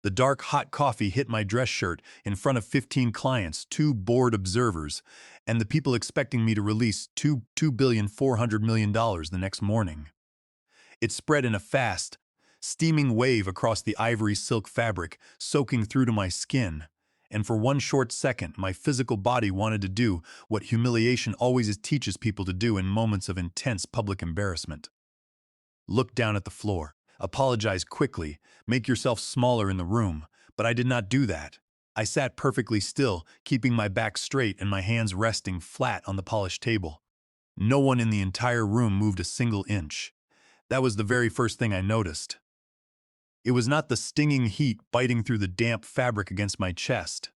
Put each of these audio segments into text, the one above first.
The dark, hot coffee hit my dress shirt in front of 15 clients, two bored observers, and the people expecting me to release $2,400,000,000 the next morning. It spread in a fast, steaming wave across the ivory silk fabric, soaking through to my skin, and for one short second, my physical body wanted to do what humiliation always teaches people to do in moments of intense public embarrassment. Look down at the floor, apologize quickly, make yourself smaller in the room, but I did not do that. I sat perfectly still, keeping my back straight and my hands resting flat on the polished table. No one in the entire room moved a single inch. That was the very first thing I noticed. It was not the stinging heat biting through the damp fabric against my chest.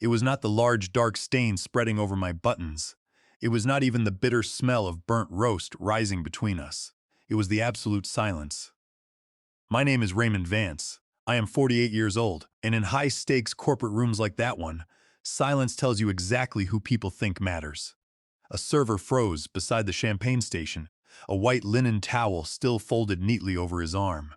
It was not the large dark stains spreading over my buttons. It was not even the bitter smell of burnt roast rising between us. It was the absolute silence. My name is Raymond Vance. I am 48 years old, and in high-stakes corporate rooms like that one, silence tells you exactly who people think matters. A server froze beside the champagne station, a white linen towel still folded neatly over his arm.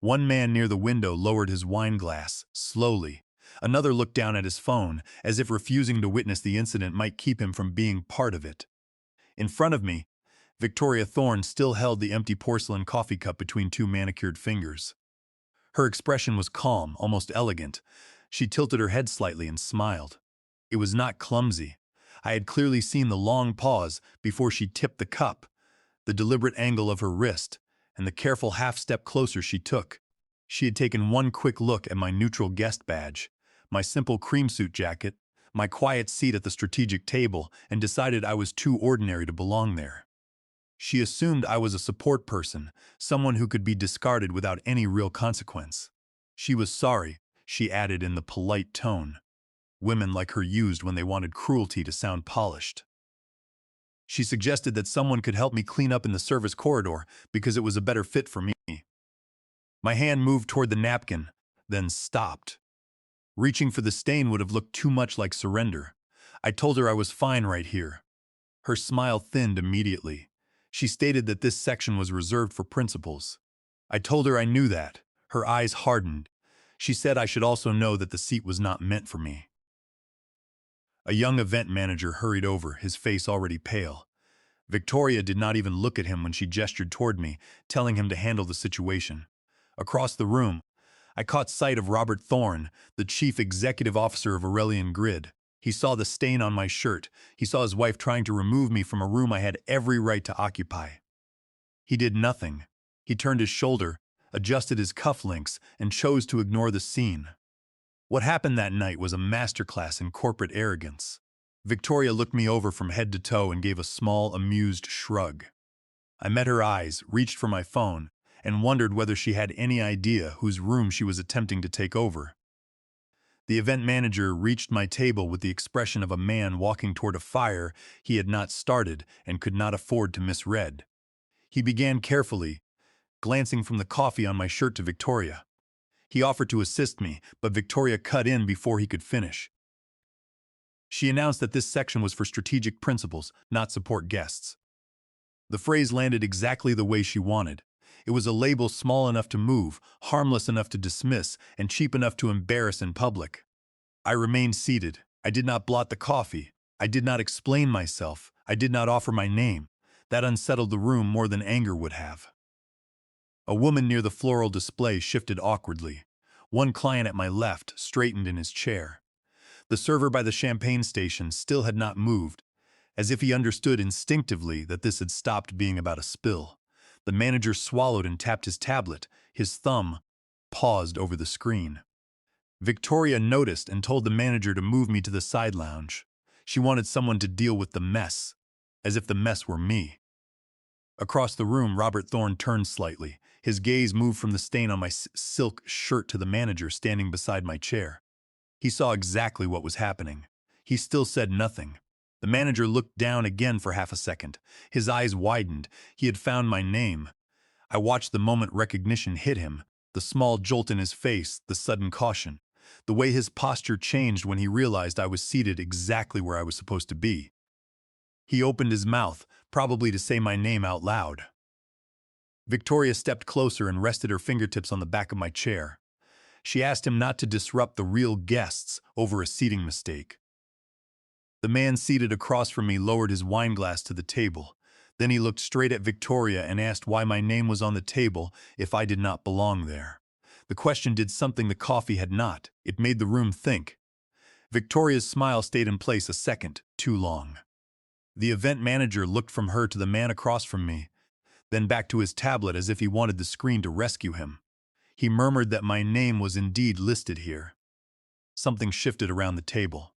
One man near the window lowered his wine glass, slowly. Another looked down at his phone, as if refusing to witness the incident might keep him from being part of it. In front of me, Victoria Thorne still held the empty porcelain coffee cup between two manicured fingers. Her expression was calm, almost elegant. She tilted her head slightly and smiled. It was not clumsy. I had clearly seen the long pause before she tipped the cup, the deliberate angle of her wrist, and the careful half-step closer she took. She had taken one quick look at my neutral guest badge, my simple cream suit jacket, my quiet seat at the strategic table, and decided I was too ordinary to belong there. She assumed I was a support person, someone who could be discarded without any real consequence. She was sorry, she added in the polite tone women like her used when they wanted cruelty to sound polished. She suggested that someone could help me clean up in the service corridor because it was a better fit for me. My hand moved toward the napkin, then stopped. Reaching for the stain would have looked too much like surrender. I told her I was fine right here. Her smile thinned immediately. She stated that this section was reserved for principals. I told her I knew that. Her eyes hardened. She said I should also know that the seat was not meant for me. A young event manager hurried over, his face already pale. Victoria did not even look at him when she gestured toward me, telling him to handle the situation. Across the room, I caught sight of Robert Thorne, the chief executive officer of Aurelian Grid. He saw the stain on my shirt. He saw his wife trying to remove me from a room I had every right to occupy. He did nothing. He turned his shoulder, adjusted his cufflinks, and chose to ignore the scene. What happened that night was a masterclass in corporate arrogance. Victoria looked me over from head to toe and gave a small, amused shrug. I met her eyes, reached for my phone, and wondered whether she had any idea whose room she was attempting to take over. The event manager reached my table with the expression of a man walking toward a fire he had not started and could not afford to misread. He began carefully, glancing from the coffee on my shirt to Victoria. He offered to assist me, but Victoria cut in before he could finish. She announced that this section was for strategic principals, not support guests. The phrase landed exactly the way she wanted. It was a label small enough to move, harmless enough to dismiss, and cheap enough to embarrass in public. I remained seated. I did not blot the coffee. I did not explain myself. I did not offer my name. That unsettled the room more than anger would have. A woman near the floral display shifted awkwardly. One client at my left straightened in his chair. The server by the champagne station still had not moved, as if he understood instinctively that this had stopped being about a spill. The manager swallowed and tapped his tablet, his thumb paused over the screen. Victoria noticed and told the manager to move me to the side lounge. She wanted someone to deal with the mess, as if the mess were me. Across the room, Robert Thorne turned slightly. His gaze moved from the stain on my silk shirt to the manager standing beside my chair. He saw exactly what was happening. He still said nothing. The manager looked down again for half a second. His eyes widened. He had found my name. I watched the moment recognition hit him, the small jolt in his face, the sudden caution, the way his posture changed when he realized I was seated exactly where I was supposed to be. He opened his mouth, probably to say my name out loud. Victoria stepped closer and rested her fingertips on the back of my chair. She asked him not to disrupt the real guests over a seating mistake. The man seated across from me lowered his wineglass to the table. Then he looked straight at Victoria and asked why my name was on the table if I did not belong there. The question did something the coffee had not. It made the room think. Victoria's smile stayed in place a second too long. The event manager looked from her to the man across from me, then back to his tablet as if he wanted the screen to rescue him. He murmured that my name was indeed listed here. Something shifted around the table.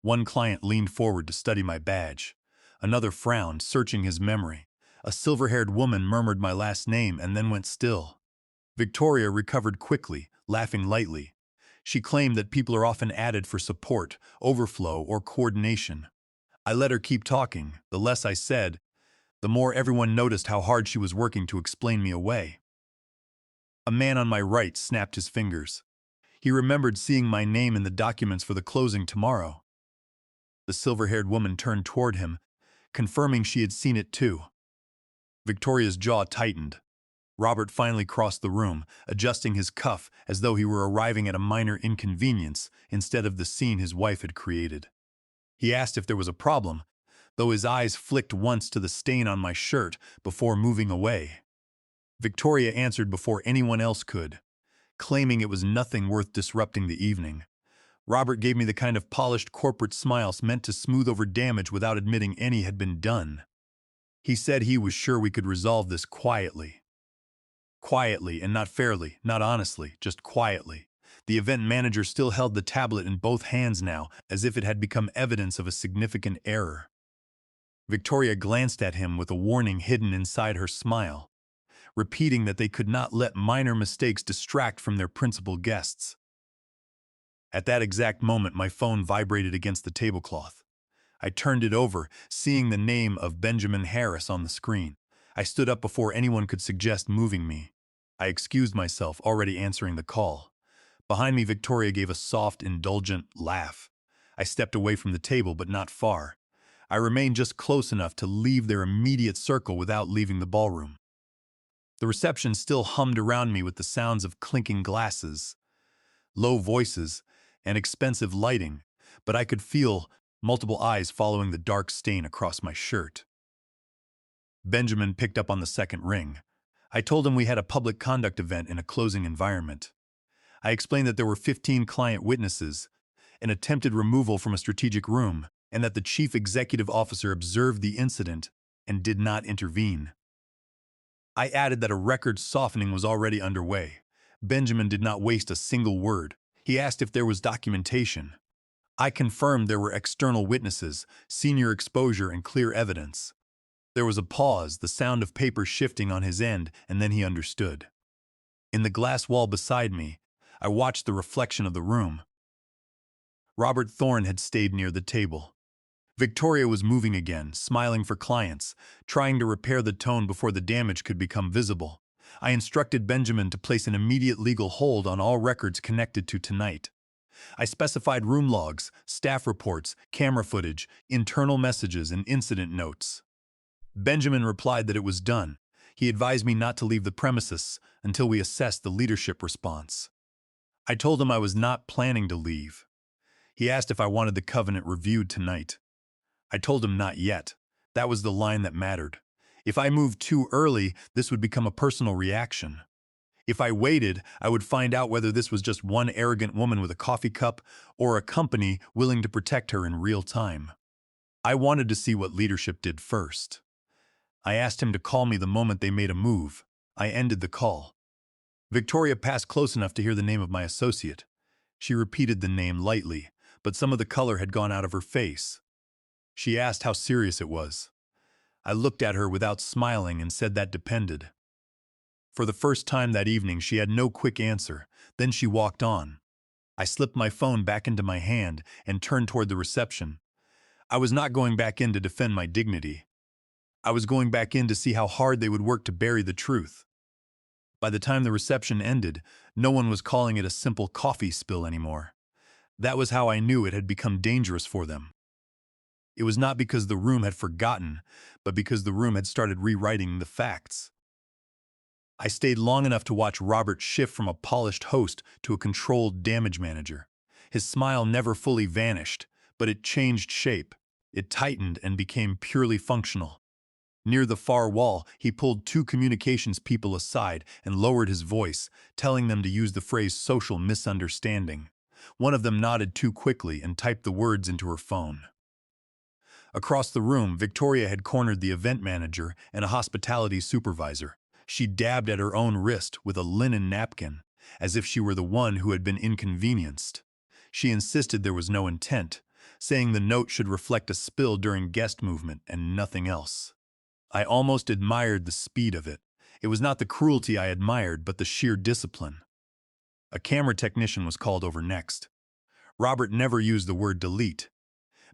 One client leaned forward to study my badge. Another frowned, searching his memory. A silver-haired woman murmured my last name and then went still. Victoria recovered quickly, laughing lightly. She claimed that people are often added for support, overflow, or coordination. I let her keep talking. The less I said, the more everyone noticed how hard she was working to explain me away. A man on my right snapped his fingers. He remembered seeing my name in the documents for the closing tomorrow. The silver-haired woman turned toward him, confirming she had seen it too. Victoria's jaw tightened. Robert finally crossed the room, adjusting his cuff as though he were arriving at a minor inconvenience instead of the scene his wife had created. He asked if there was a problem, though his eyes flicked once to the stain on my shirt before moving away. Victoria answered before anyone else could, claiming it was nothing worth disrupting the evening. Robert gave me the kind of polished corporate smiles meant to smooth over damage without admitting any had been done. He said he was sure we could resolve this quietly. Quietly and not fairly, not honestly, just quietly. The event manager still held the tablet in both hands now, as if it had become evidence of a significant error. Victoria glanced at him with a warning hidden inside her smile, repeating that they could not let minor mistakes distract from their principal guests. At that exact moment, my phone vibrated against the tablecloth. I turned it over, seeing the name of Benjamin Harris on the screen. I stood up before anyone could suggest moving me. I excused myself, already answering the call. Behind me, Victoria gave a soft, indulgent laugh. I stepped away from the table, but not far. I remained just close enough to leave their immediate circle without leaving the ballroom. The reception still hummed around me with the sounds of clinking glasses, low voices, and expensive lighting, but I could feel multiple eyes following the dark stain across my shirt. Benjamin picked up on the second ring. I told him we had a public conduct event in a closing environment. I explained that there were 15 client witnesses, an attempted removal from a strategic room, and that the chief executive officer observed the incident and did not intervene. I added that a record softening was already underway. Benjamin did not waste a single word. He asked if there was documentation. I confirmed there were external witnesses, senior exposure, and clear evidence. There was a pause, the sound of paper shifting on his end, and then he understood. In the glass wall beside me, I watched the reflection of the room. Robert Thorne had stayed near the table. Victoria was moving again, smiling for clients, trying to repair the tone before the damage could become visible. I instructed Benjamin to place an immediate legal hold on all records connected to tonight. I specified room logs, staff reports, camera footage, internal messages, and incident notes. Benjamin replied that it was done. He advised me not to leave the premises until we assessed the leadership response. I told him I was not planning to leave. He asked if I wanted the covenant reviewed tonight. I told him not yet. That was the line that mattered. If I moved too early, this would become a personal reaction. If I waited, I would find out whether this was just one arrogant woman with a coffee cup or a company willing to protect her in real time. I wanted to see what leadership did first. I asked him to call me the moment they made a move. I ended the call. Victoria passed close enough to hear the name of my associate. She repeated the name lightly, but some of the color had gone out of her face. She asked how serious it was. I looked at her without smiling and said that depended. For the first time that evening, she had no quick answer. Then she walked on. I slipped my phone back into my hand and turned toward the reception. I was not going back in to defend my dignity. I was going back in to see how hard they would work to bury the truth. By the time the reception ended, no one was calling it a simple coffee spill anymore. That was how I knew it had become dangerous for them. It was not because the room had forgotten, but because the room had started rewriting the facts. I stayed long enough to watch Robert shift from a polished host to a controlled damage manager. His smile never fully vanished, but it changed shape. It tightened and became purely functional. Near the far wall, he pulled two communications people aside and lowered his voice, telling them to use the phrase social misunderstanding. One of them nodded too quickly and typed the words into her phone. Across the room, Victoria had cornered the event manager and a hospitality supervisor. She dabbed at her own wrist with a linen napkin, as if she were the one who had been inconvenienced. She insisted there was no intent, saying the note should reflect a spill during guest movement and nothing else. I almost admired the speed of it. It was not the cruelty I admired, but the sheer discipline. A camera technician was called over next. Robert never used the word delete.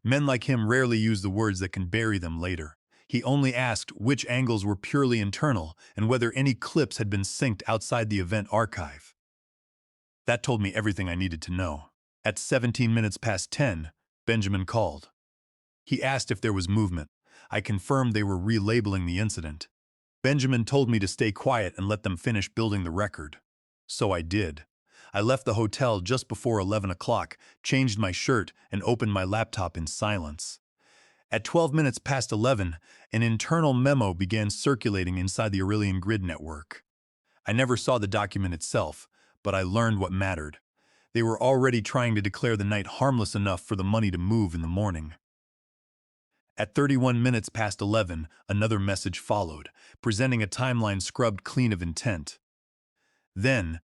Men like him rarely use the words that can bury them later. He only asked which angles were purely internal and whether any clips had been synced outside the event archive. That told me everything I needed to know. At 17 minutes past 10, Benjamin called. He asked if there was movement. I confirmed they were relabeling the incident. Benjamin told me to stay quiet and let them finish building the record. So I did. I left the hotel just before 11 o'clock, changed my shirt, and opened my laptop in silence. At 12 minutes past 11, an internal memo began circulating inside the Aurelian Grid network. I never saw the document itself, but I learned what mattered. They were already trying to declare the night harmless enough for the money to move in the morning. At 31 minutes past 11, another message followed, presenting a timeline scrubbed clean of intent. Then,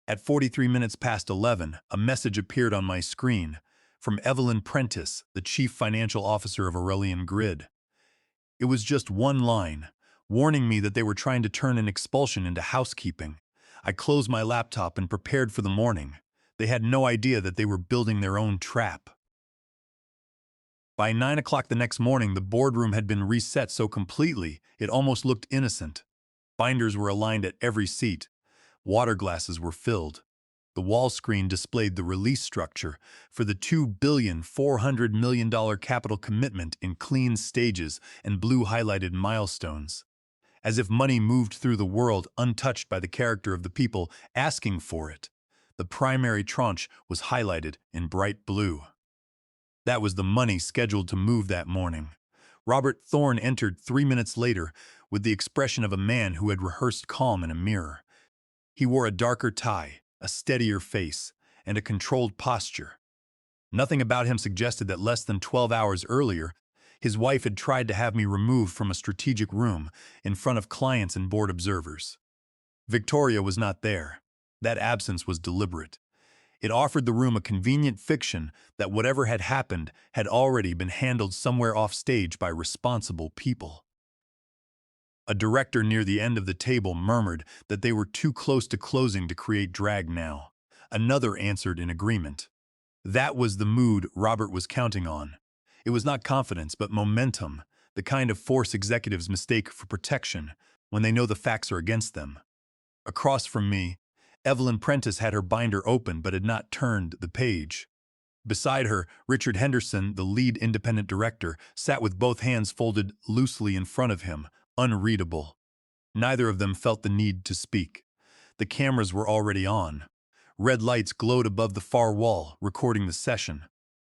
at 43 minutes past 11, a message appeared on my screen from Evelyn Prentice, the Chief Financial Officer of Aurelian Grid. It was just one line, warning me that they were trying to turn an expulsion into housekeeping. I closed my laptop and prepared for the morning. They had no idea that they were building their own trap. By 9 o'clock the next morning, the boardroom had been reset so completely it almost looked innocent. Binders were aligned at every seat. Water glasses were filled. The wall screen displayed the release structure for the $2,400,000,000 capital commitment in clean stages and blue highlighted milestones. As if money moved through the world untouched by the character of the people asking for it. The primary tranche was highlighted in bright blue. That was the money scheduled to move that morning. Robert Thorne entered 3 minutes later with the expression of a man who had rehearsed calm in a mirror. He wore a darker tie, a steadier face, and a controlled posture. Nothing about him suggested that less than 12 hours earlier, his wife had tried to have me removed from a strategic room in front of clients and board observers. Victoria was not there. That absence was deliberate. It offered the room a convenient fiction that whatever had happened had already been handled somewhere off stage by responsible people. A director near the end of the table murmured that they were too close to closing to create drag now. Another answered in agreement. That was the mood Robert was counting on. It was not confidence, but momentum, the kind of force executives mistake for protection when they know the facts are against them. Across from me, Evelyn Prentice had her binder open but had not turned the page. Beside her, Richard Henderson, the lead independent director, sat with both hands folded loosely in front of him, unreadable. Neither of them felt the need to speak. The cameras were already on. Red lights glowed above the far wall, recording the session.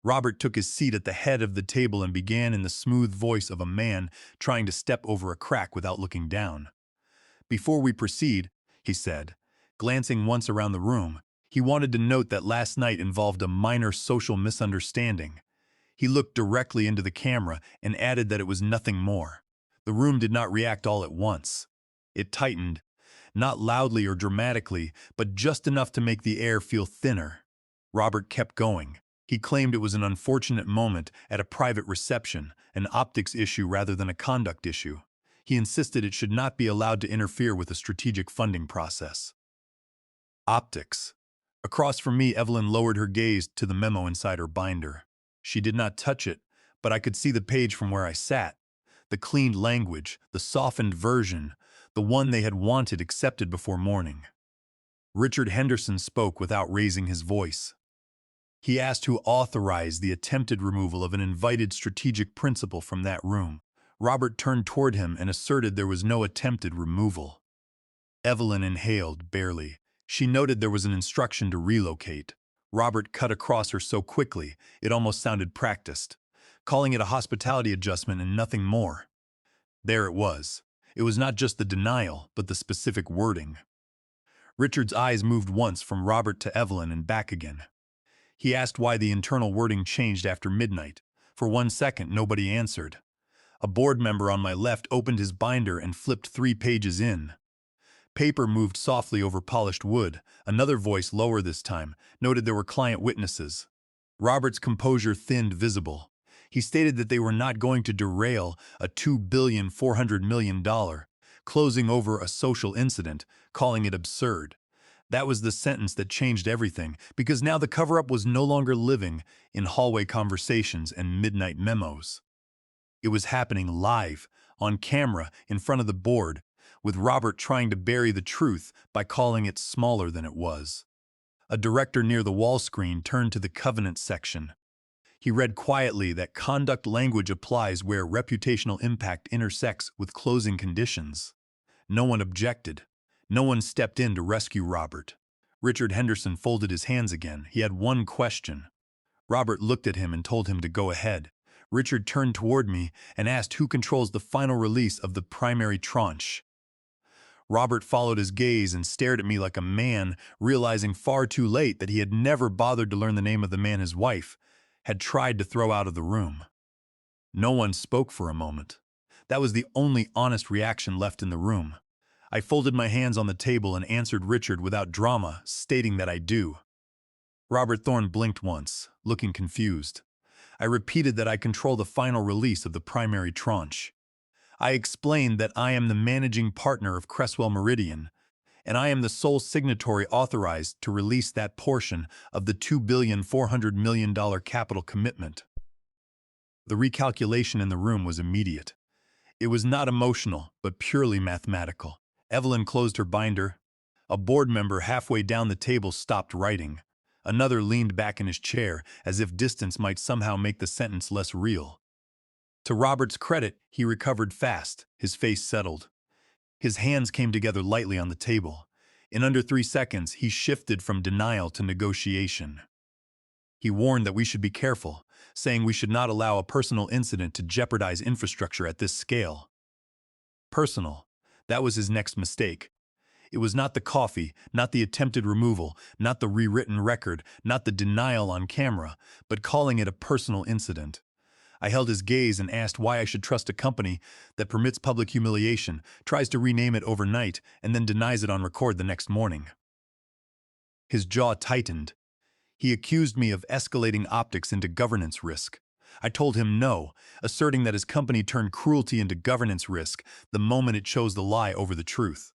Robert took his seat at the head of the table and began in the smooth voice of a man trying to step over a crack without looking down. "Before we proceed," he said, glancing once around the room, he wanted to note that last night involved a minor social misunderstanding. He looked directly into the camera and added that it was nothing more. The room did not react all at once. It tightened, not loudly or dramatically, but just enough to make the air feel thinner. Robert kept going. He claimed it was an unfortunate moment at a private reception, an optics issue rather than a conduct issue. He insisted it should not be allowed to interfere with the strategic funding process. Optics. Across from me, Evelyn lowered her gaze to the memo inside her binder. She did not touch it, but I could see the page from where I sat. The cleaned language, the softened version, the one they had wanted accepted before morning. Richard Henderson spoke without raising his voice. He asked who authorized the attempted removal of an invited strategic principal from that room. Robert turned toward him and asserted there was no attempted removal. Evelyn inhaled, barely. She noted there was an instruction to relocate. Robert cut across her so quickly, it almost sounded practiced, calling it a hospitality adjustment and nothing more. There it was. It was not just the denial, but the specific wording. Richard's eyes moved once from Robert to Evelyn and back again. He asked why the internal wording changed after midnight. For 1 second, nobody answered. A board member on my left opened his binder and flipped 3 pages in. Paper moved softly over polished wood. Another voice, lower this time, noted there were client witnesses. Robert's composure thinned visible. He stated that they were not going to derail a $2,400,000,000 closing over a social incident, calling it absurd. That was the sentence that changed everything, because now the cover-up was no longer living in hallway conversations and midnight memos. It was happening live, on camera, in front of the board, with Robert trying to bury the truth by calling it smaller than it was. A director near the wall screen turned to the covenant section. He read quietly that conduct language applies where reputational impact intersects with closing conditions. No one objected. No one stepped in to rescue Robert. Richard Henderson folded his hands again. He had one question. Robert looked at him and told him to go ahead. Richard turned toward me and asked who controls the final release of the primary tranche. Robert followed his gaze and stared at me like a man realizing far too late that he had never bothered to learn the name of the man his wife had tried to throw out of the room. No one spoke for a moment. That was the only honest reaction left in the room. I folded my hands on the table and answered Richard without drama, stating that I do. Robert Thorne blinked once, looking confused. I repeated that I control the final release of the primary tranche. I explained that I am the managing partner of Cresswell Meridian, and I am the sole signatory authorized to release that portion of the $2,400,000,000 capital commitment. The recalculation in the room was immediate. It was not emotional, but purely mathematical. Evelyn closed her binder. A board member halfway down the table stopped writing. Another leaned back in his chair, as if distance might somehow make the sentence less real. To Robert's credit, he recovered fast, his face settled. His hands came together lightly on the table. In under 3 seconds, he shifted from denial to negotiation. He warned that we should be careful, saying we should not allow a personal incident to jeopardize infrastructure at this scale. Personal. That was his next mistake. It was not the coffee, not the attempted removal, not the rewritten record, not the denial on camera, but calling it a personal incident. I held his gaze and asked why I should trust a company that permits public humiliation, tries to rename it overnight, and then denies it on record the next morning. His jaw tightened. He accused me of escalating optics into governance risk. I told him no, asserting that his company turned cruelty into governance risk the moment it chose the lie over the truth.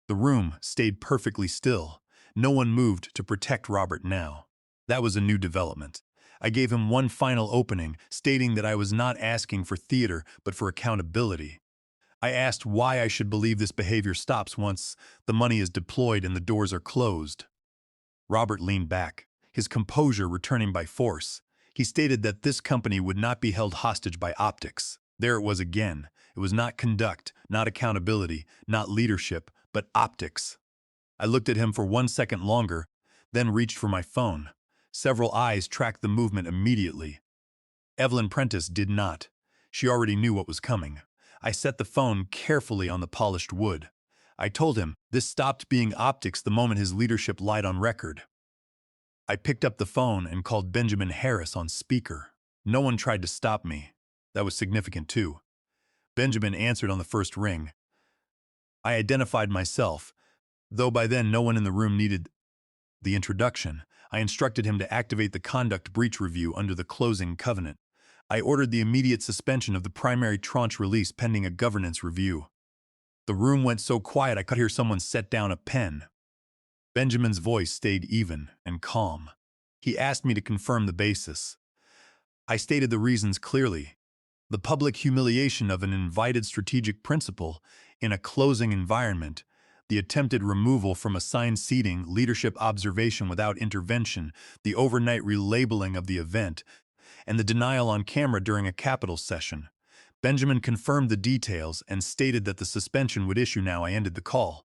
The room stayed perfectly still. No one moved to protect Robert now. That was a new development. I gave him one final opening, stating that I was not asking for theater, but for accountability. I asked why I should believe this behavior stops once the money is deployed and the doors are closed. Robert leaned back, his composure returning by force. He stated that this company would not be held hostage by optics. There it was again. It was not conduct, not accountability, not leadership, but optics. I looked at him for 1 second longer, then reached for my phone. Several eyes tracked the movement immediately. Evelyn Prentice did not. She already knew what was coming. I set the phone carefully on the polished wood. I told him this stopped being optics the moment his leadership lied on record. I picked up the phone and called Benjamin Harris on speaker. No one tried to stop me. That was significant too. Benjamin answered on the first ring. I identified myself, though by then no one in the room needed the introduction. I instructed him to activate the conduct breach review under the closing covenant. I ordered the immediate suspension of the primary tranche release pending a governance review. The room went so quiet I could hear someone set down a pen. Benjamin's voice stayed even and calm. He asked me to confirm the basis. I stated the reasons clearly. The public humiliation of an invited strategic principal in a closing environment, the attempted removal from assigned seating, leadership observation without intervention, the overnight relabeling of the event, and the denial on camera during a capital session. Benjamin confirmed the details and stated that the suspension would issue now. I ended the call.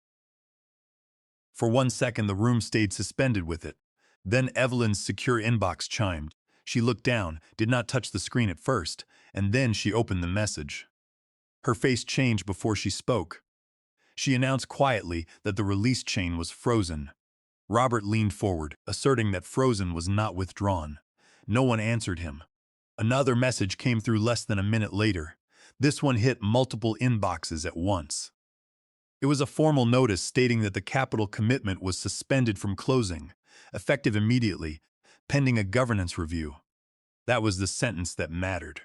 For 1 second, the room stayed suspended with it. Then Evelyn's secure inbox chimed. She looked down, did not touch the screen at first, and then she opened the message. Her face changed before she spoke. She announced quietly that the release chain was frozen. Robert leaned forward, asserting that frozen was not withdrawn. No one answered him. Another message came through less than a minute later. This one hit multiple inboxes at once. It was a formal notice stating that the capital commitment was suspended from closing, effective immediately, pending a governance review. That was the sentence that mattered.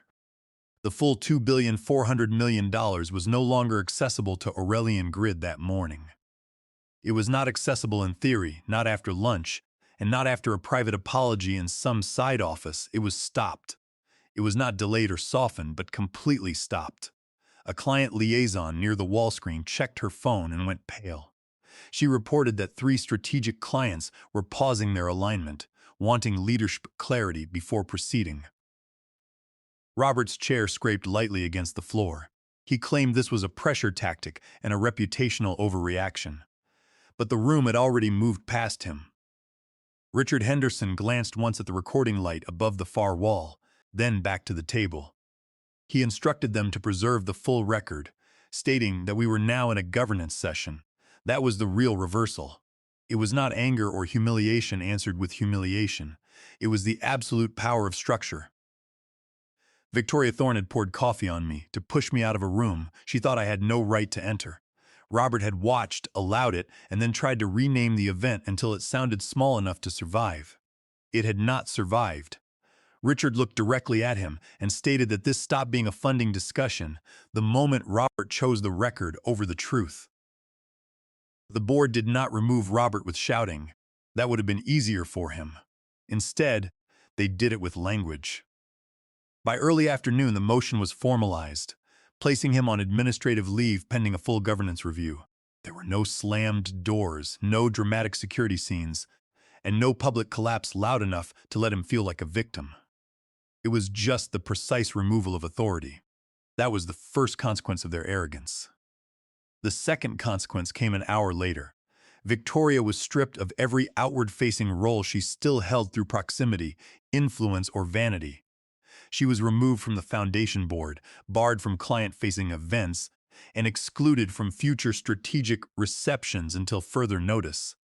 The full $2,400,000,000 was no longer accessible to Aurelian Grid that morning. It was not accessible in theory, not after lunch, and not after a private apology in some side office. It was stopped. It was not delayed or softened, but completely stopped. A client liaison near the wall screen checked her phone and went pale. She reported that 3 strategic clients were pausing their alignment, wanting leadership clarity before proceeding. Robert's chair scraped lightly against the floor. He claimed this was a pressure tactic and a reputational overreaction. But the room had already moved past him. Richard Henderson glanced once at the recording light above the far wall, then back to the table. He instructed them to preserve the full record, stating that we were now in a governance session. That was the real reversal. It was not anger or humiliation answered with humiliation. It was the absolute power of structure. Victoria Thorne had poured coffee on me to push me out of a room she thought I had no right to enter. Robert had watched, allowed it, and then tried to rename the event until it sounded small enough to survive. It had not survived. Richard looked directly at him and stated that this stopped being a funding discussion the moment Robert chose the record over the truth. The board did not remove Robert with shouting. That would have been easier for him. Instead, they did it with language. By early afternoon, the motion was formalized, placing him on administrative leave pending a full governance review. There were no slammed doors, no dramatic security scenes, and no public collapse loud enough to let him feel like a victim. It was just the precise removal of authority. That was the first consequence of their arrogance. The second consequence came an hour later. Victoria was stripped of every outward-facing role she still held through proximity, influence, or vanity. She was removed from the foundation board, barred from client-facing events, and excluded from future strategic receptions until further notice.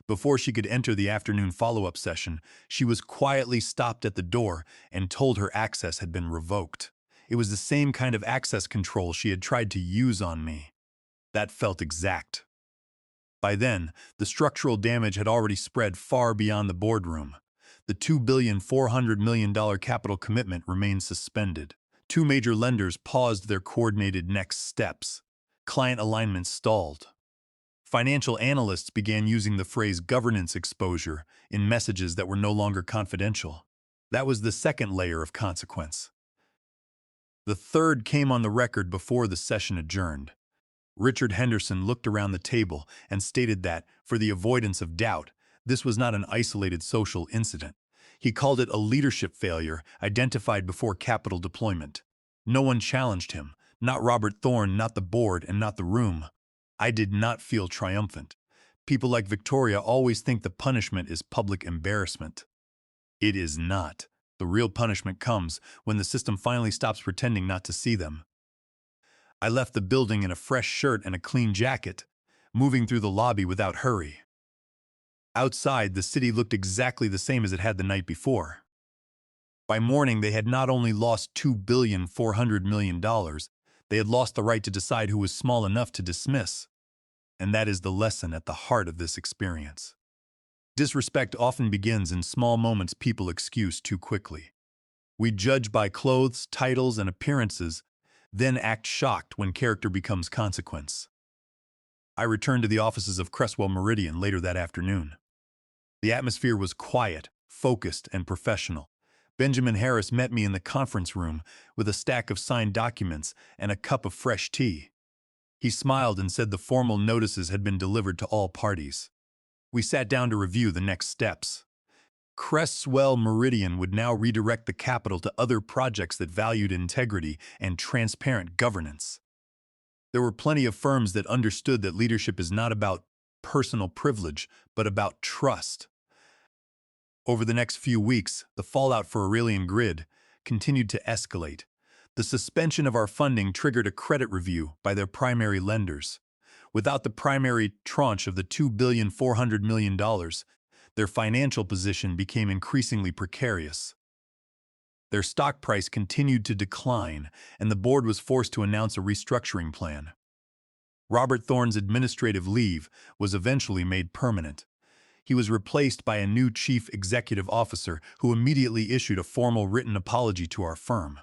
Before she could enter the afternoon follow-up session, she was quietly stopped at the door and told her access had been revoked. It was the same kind of access control she had tried to use on me. That felt exact. By then, the structural damage had already spread far beyond the boardroom. The $2,400,000,000 capital commitment remained suspended. 2 major lenders paused their coordinated next steps. Client alignment stalled. Financial analysts began using the phrase governance exposure in messages that were no longer confidential. That was the second layer of consequence. The third came on the record before the session adjourned. Richard Henderson looked around the table and stated that, for the avoidance of doubt, this was not an isolated social incident. He called it a leadership failure identified before capital deployment. No one challenged him, not Robert Thorne, not the board, and not the room. I did not feel triumphant. People like Victoria always think the punishment is public embarrassment. It is not. The real punishment comes when the system finally stops pretending not to see them. I left the building in a fresh shirt and a clean jacket, moving through the lobby without hurry. Outside, the city looked exactly the same as it had the night before. By morning, they had not only lost $2,400,000,000, they had lost the right to decide who was small enough to dismiss. And that is the lesson at the heart of this experience. Disrespect often begins in small moments people excuse too quickly. We judge by clothes, titles, and appearances, then act shocked when character becomes consequence. I returned to the offices of Cresswell Meridian later that afternoon. The atmosphere was quiet, focused, and professional. Benjamin Harris met me in the conference room with a stack of signed documents and a cup of fresh tea. He smiled and said the formal notices had been delivered to all parties. We sat down to review the next steps. Cresswell Meridian would now redirect the capital to other projects that valued integrity and transparent governance. There were plenty of firms that understood that leadership is not about personal privilege, but about trust. Over the next few weeks, the fallout for Aurelian Grid continued to escalate. The suspension of our funding triggered a credit review by their primary lenders. Without the primary tranche of the $2,400,000,000, their financial position became increasingly precarious. Their stock price continued to decline, and the board was forced to announce a restructuring plan. Robert Thorne's administrative leave was eventually made permanent. He was replaced by a new chief executive officer who immediately issued a formal written apology to our firm.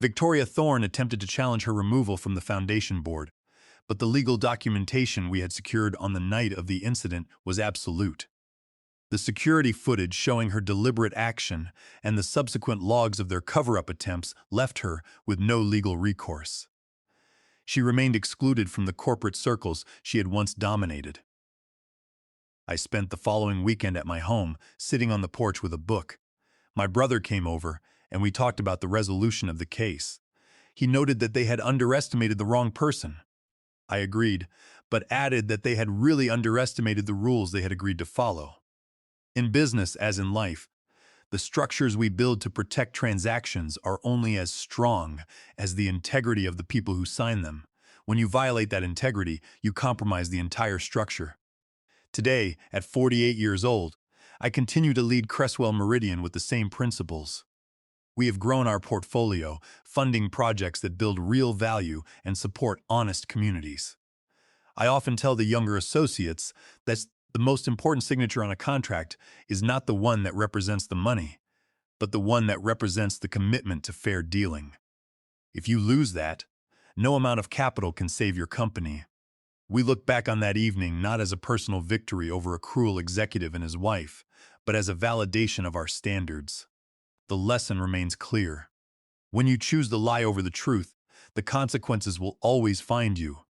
Victoria Thorne attempted to challenge her removal from the foundation board, but the legal documentation we had secured on the night of the incident was absolute. The security footage showing her deliberate action and the subsequent logs of their cover-up attempts left her with no legal recourse. She remained excluded from the corporate circles she had once dominated. I spent the following weekend at my home, sitting on the porch with a book. My brother came over, and we talked about the resolution of the case. He noted that they had underestimated the wrong person. I agreed, but added that they had really underestimated the rules they had agreed to follow. In business, as in life, the structures we build to protect transactions are only as strong as the integrity of the people who sign them. When you violate that integrity, you compromise the entire structure. Today, at 48 years old, I continue to lead Cresswell Meridian with the same principles. We have grown our portfolio, funding projects that build real value and support honest communities. I often tell the younger associates that the most important signature on a contract is not the one that represents the money, but the one that represents the commitment to fair dealing. If you lose that, no amount of capital can save your company. We look back on that evening not as a personal victory over a cruel executive and his wife, but as a validation of our standards. The lesson remains clear. When you choose the lie over the truth, the consequences will always find you.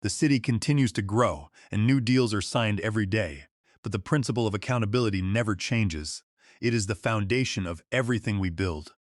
The city continues to grow, and new deals are signed every day, but the principle of accountability never changes. It is the foundation of everything we build.